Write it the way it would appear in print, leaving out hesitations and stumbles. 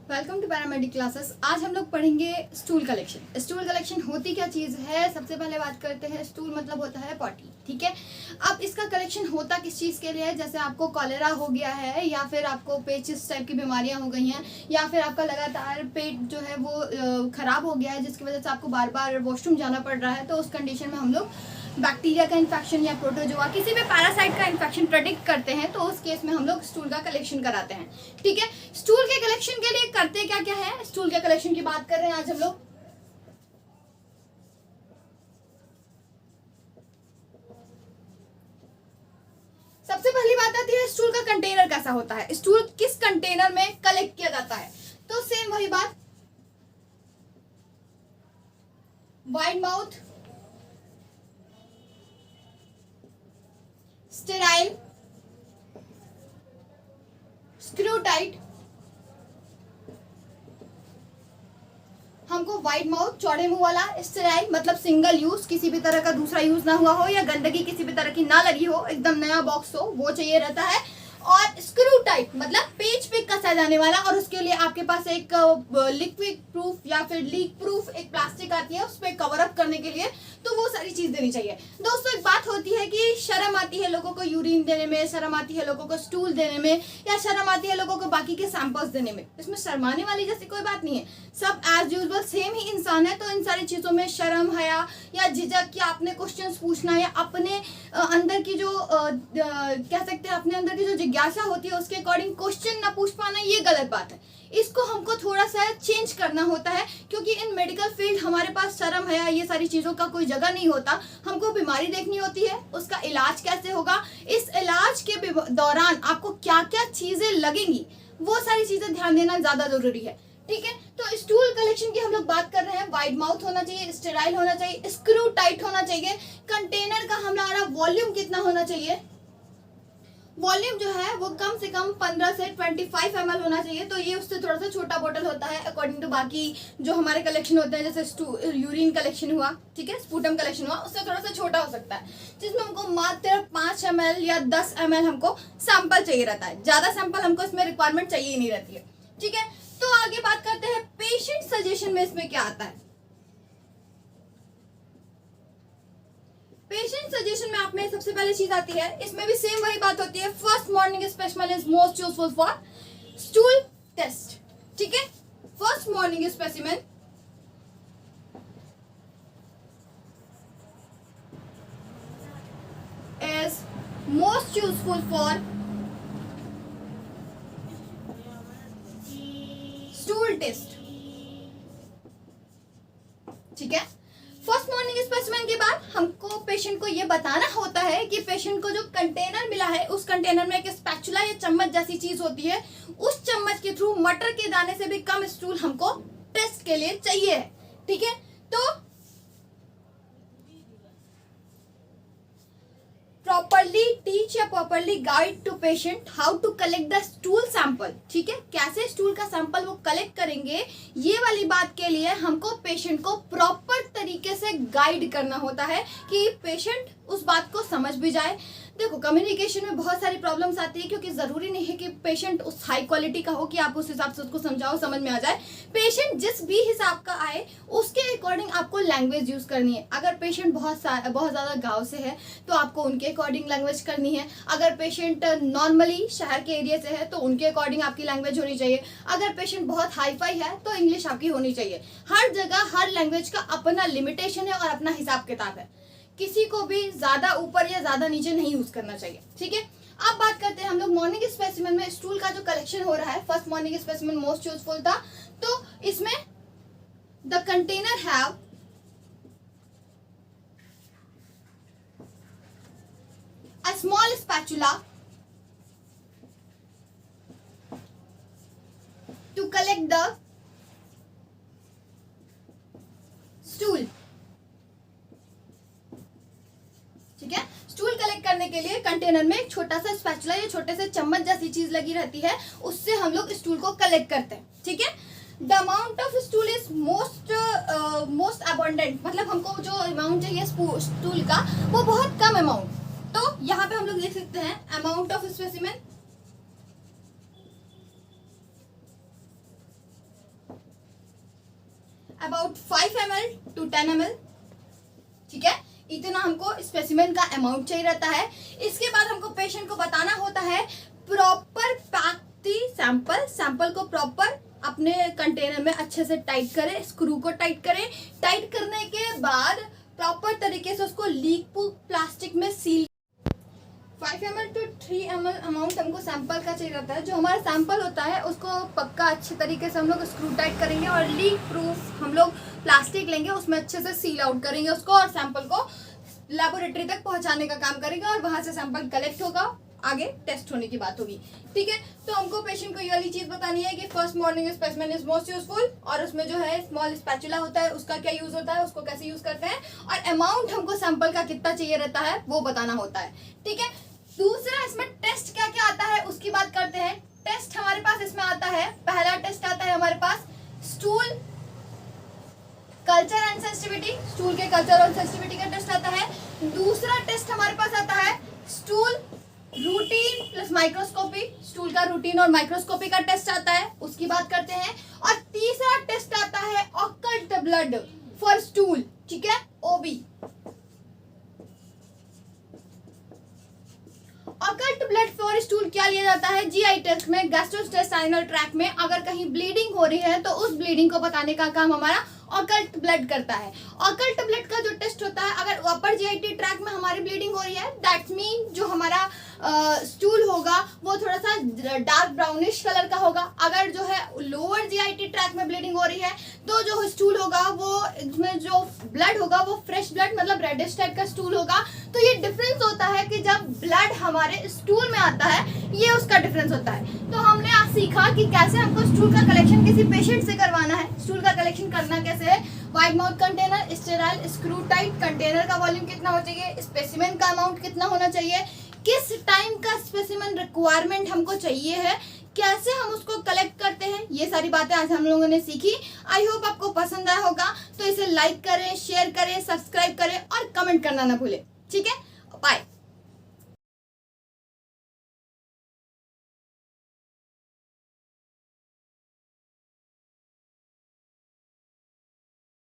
Welcome to paramedic classes. आज हम लोग पढ़ेंगे स्टूल कलेक्शन। स्टूल कलेक्शन होती क्या चीज़ है, सबसे पहले बात करते हैं। स्टूल मतलब होता है पॉटी, ठीक है। अब इसका कलेक्शन होता किस चीज़ के लिए है, जैसे आपको कॉलेरा हो गया है या फिर आपको पेचिस टाइप की बीमारियां हो गई हैं या फिर आपका लगातार पेट जो है वो ख़राब हो गया है जिसकी वजह से आपको बार बार वॉशरूम जाना पड़ रहा है, तो उस कंडीशन में हम लोग बैक्टीरिया का इन्फेक्शन या प्रोटोजोआ किसी भी पैरासाइट का इन्फेक्शन प्रेडिक्ट करते हैं, तो उस केस में हम लोग स्टूल का कलेक्शन कराते हैं, ठीक है। स्टूल के कलेक्शन के लिए करते क्या क्या है, स्टूल के कलेक्शन की बात कर रहे हैं आज हम लोग। सबसे पहली बात आती है स्टूल का कंटेनर कैसा होता है, स्टूल किस कंटेनर में कलेक्ट किया जाता है। तो सेम वही बात, wide mouth, sterile, screw tight. हमको वाइड माउथ चौड़े मुंह वाला, स्टेराइल मतलब सिंगल यूज, किसी भी तरह का दूसरा यूज ना हुआ हो या गंदगी किसी भी तरह की ना लगी हो, एकदम नया बॉक्स हो, वो चाहिए रहता है। और स्क्रू टाइट मतलब पेज पे कसा जाने वाला, और उसके लिए आपके पास एक लिक्विड प्रूफ या फिर लीक प्रूफ एक प्लास्टिक आती है उस पर कवर अप करने के लिए, तो वो सारी चीज देनी चाहिए। दोस्तों एक बात होती है कि शर्म आती है लोगों को यूरिन देने में, शर्म आती है लोगों को स्टूल देने में, या शर्म आती है लोगों को बाकी के सैंपल्स देने में। इसमें शर्माने वाली जैसी कोई बात नहीं है, सब एज यूजुअल सेम ही इंसान है। तो इन सारी चीजों में शर्म, हया या झिझक या अपने क्वेश्चंस पूछना या अपने अंदर की जो कह सकते हैं अपने अंदर की जो जिज्ञासा होती है उसके अकॉर्डिंग क्वेश्चन ना पूछ पाना, ये गलत बात है। इसको हमको थोड़ा सा चेंज करना होता है, क्योंकि इन मेडिकल फील्ड हमारे पास शर्म है ये सारी चीजों का कोई जगह नहीं होता। हमको बीमारी देखनी होती है, उसका इलाज कैसे होगा, इस इलाज के दौरान आपको क्या क्या चीजें लगेंगी, वो सारी चीजें ध्यान देना ज्यादा जरूरी है, ठीक है। तो स्टूल कलेक्शन की हम लोग बात कर रहे हैं। वाइड माउथ होना चाहिए, स्टेराइल होना चाहिए, स्क्रू टाइट होना चाहिए। कंटेनर का हमारा वॉल्यूम कितना होना चाहिए, वॉल्यूम जो है वो कम से कम 15 से 25 ml होना चाहिए। तो ये उससे थोड़ा सा छोटा बोतल होता है अकॉर्डिंग टू बाकी जो हमारे कलेक्शन होते हैं, जैसे यूरिन कलेक्शन हुआ, ठीक है, स्पूटम कलेक्शन हुआ, उससे थोड़ा सा छोटा हो सकता है, जिसमें हमको मात्र 5 ml या 10 ml हमको सैंपल चाहिए रहता है। ज्यादा सैंपल हमको इसमें रिक्वायरमेंट चाहिए ही नहीं रहती है, ठीक है। तो आगे बात करते हैं पेशेंट सजेशन में इसमें क्या आता है। पेशेंट सजेशन में आप में सबसे पहले चीज आती है, इसमें भी सेम वही बात होती है। First morning specimen is most useful for stool test, ठीक है। First morning specimen is most useful for stool test, ठीक है। फर्स्ट मॉर्निंग स्पेसिमेन के बाद हमको पेशेंट को ये बताना होता है कि पेशेंट को जो कंटेनर मिला है उस कंटेनर में एक स्पैचुला या चम्मच जैसी चीज होती है, उस चम्मच के थ्रू मटर के दाने से भी कम स्टूल हमको टेस्ट के लिए चाहिए, ठीक है। तो प्रॉपरली टीच या properly guide to patient how to collect the stool sample, ठीक है। कैसे स्टूल का सैंपल वो कलेक्ट करेंगे, ये वाली बात के लिए हमको पेशेंट को प्रॉपर तरीके से गाइड करना होता है कि पेशेंट उस बात को समझ भी जाए। देखो कम्युनिकेशन में बहुत सारी प्रॉब्लम्स आती है, क्योंकि जरूरी नहीं है कि पेशेंट उस हाई क्वालिटी का हो कि आप उस हिसाब से उसको समझाओ समझ में आ जाए। पेशेंट जिस भी हिसाब का आए उसके अकॉर्डिंग आपको लैंग्वेज यूज करनी है। अगर पेशेंट बहुत ज्यादा गांव से है तो आपको उनके अकॉर्डिंग लैंग्वेज करनी है। अगर पेशेंट नॉर्मली शहर के एरिया से है तो उनके अकॉर्डिंग आपकी लैंग्वेज होनी चाहिए। अगर पेशेंट बहुत हाई फाई है तो इंग्लिश आपकी होनी चाहिए। हर जगह हर लैंग्वेज का अपना लिमिटेशन है और अपना हिसाब किताब है, किसी को भी ज्यादा ऊपर या ज्यादा नीचे नहीं यूज करना चाहिए, ठीक है। अब बात करते हैं हम लोग मॉर्निंग स्पेसिमेन में स्टूल का जो कलेक्शन हो रहा है। First morning specimen most useful था, तो इसमें the container have a small spatula to collect the stool, ठीक है। स्टूल कलेक्ट करने के लिए कंटेनर में एक छोटा सा स्पैचुला या छोटे से चम्मच जैसी चीज लगी रहती है, उससे हम लोग स्टूल को कलेक्ट करते हैं, ठीक है। The amount of stool is most abundant, मतलब हमको जो अमाउंट चाहिए स्टूल का वो बहुत कम अमाउंट। तो यहाँ पे हम लोग देख सकते हैं amount of specimen about 5 ml to 10 ml, ठीक है। इतना हमको स्पेसिमेन का अमाउंट चाहिए रहता है। इसके बाद हमको पेशेंट को बताना होता है प्रॉपर पैक दी सैंपल को प्रॉपर अपने कंटेनर में अच्छे से टाइट करें, स्क्रू को टाइट करें। टाइट करने के बाद प्रॉपर तरीके से उसको लीक प्रूफ प्लास्टिक में seal. 5 ml to 3 ml amount हमको सैंपल का चाहिए रहता है। जो हमारा सैंपल होता है उसको पक्का अच्छे तरीके से हम लोग स्क्रू टाइट करेंगे और लीक प्रूफ हम लोग प्लास्टिक लेंगे, उसमें अच्छे से सील आउट करेंगे उसको और सैंपल को लेबोरेटरी तक पहुंचाने का काम करेंगे और वहां से सैंपल कलेक्ट होगा, आगे टेस्ट होने की बात होगी, ठीक है। तो हमको पेशेंट को ये वाली चीज बतानी है कि first morning specimen is most useful, और उसमें जो है स्मॉल स्पैचुला होता है उसका क्या यूज होता है, उसको कैसे यूज करते हैं, और अमाउंट हमको सैंपल का कितना चाहिए रहता है वो बताना होता है, ठीक है। दूसरा इसमें टेस्ट क्या क्या आता है उसकी बात करते हैं। टेस्ट हमारे पास इसमें आता है, पहला टेस्ट आता है हमारे पास stool culture and sensitivity, stool के कल्चर और सेंसिटिविटी का टेस्ट आता है। दूसरा टेस्ट हमारे पास आता है stool routine plus microscopy, stool का रूटीन और माइक्रोस्कोपी का टेस्ट आता है, उसकी बात करते हैं। और तीसरा टेस्ट आता है ऑकल्ट ब्लड फॉर स्टूल, ठीक है, ओबी। ऑकल्ट ब्लड फॉर स्टूल क्या लिया जाता है, जीआई टेस्ट में, गैस्ट्रोइंटेस्टाइनल ट्रैक्ट में अगर कहीं ब्लीडिंग हो रही है तो उस ब्लीडिंग को बताने का काम हमारा ऑकल्ट ब्लड करता है। ऑकल्ट ब्लड का जो टेस्ट होता है, अगर अपर जीआईटी ट्रैक में हमारी ब्लीडिंग हो रही है, दैट्स मीन जो हमारा स्टूल होगा वो थोड़ा सा डार्क ब्राउनिश कलर का होगा। अगर जो है लोअर जीआईटी ट्रैक में ब्लीडिंग हो रही है तो जो स्टूल होगा वो इसमें जो ब्लड होगा वो फ्रेश ब्लड मतलब रेडिश टाइप का स्टूल होगा। तो ये डिफरेंस होता है कि जब ब्लड हमारे स्टूल में आता है, ये उसका डिफरेंस होता है। तो हमने आज सीखा कि कैसे हमको स्टूल का कलेक्शन किसी पेशेंट से करवाना है। स्टूल का कलेक्शन करना कैसे है, wide mouth container, sterile, screw tight, container का वॉल्यूम कितना हो चाहिए, स्पेसिमेन का अमाउंट कितना होना चाहिए, किस टाइम का स्पेसिमेन रिक्वायरमेंट हमको चाहिए है, कैसे हम उसको कलेक्ट करते हैं, ये सारी बातें आज हम लोगों ने सीखी। आई होप आपको पसंद आया होगा, तो इसे लाइक करें, शेयर करें, सब्सक्राइब करें और कमेंट करना ना भूलें, ठीक है। बाय।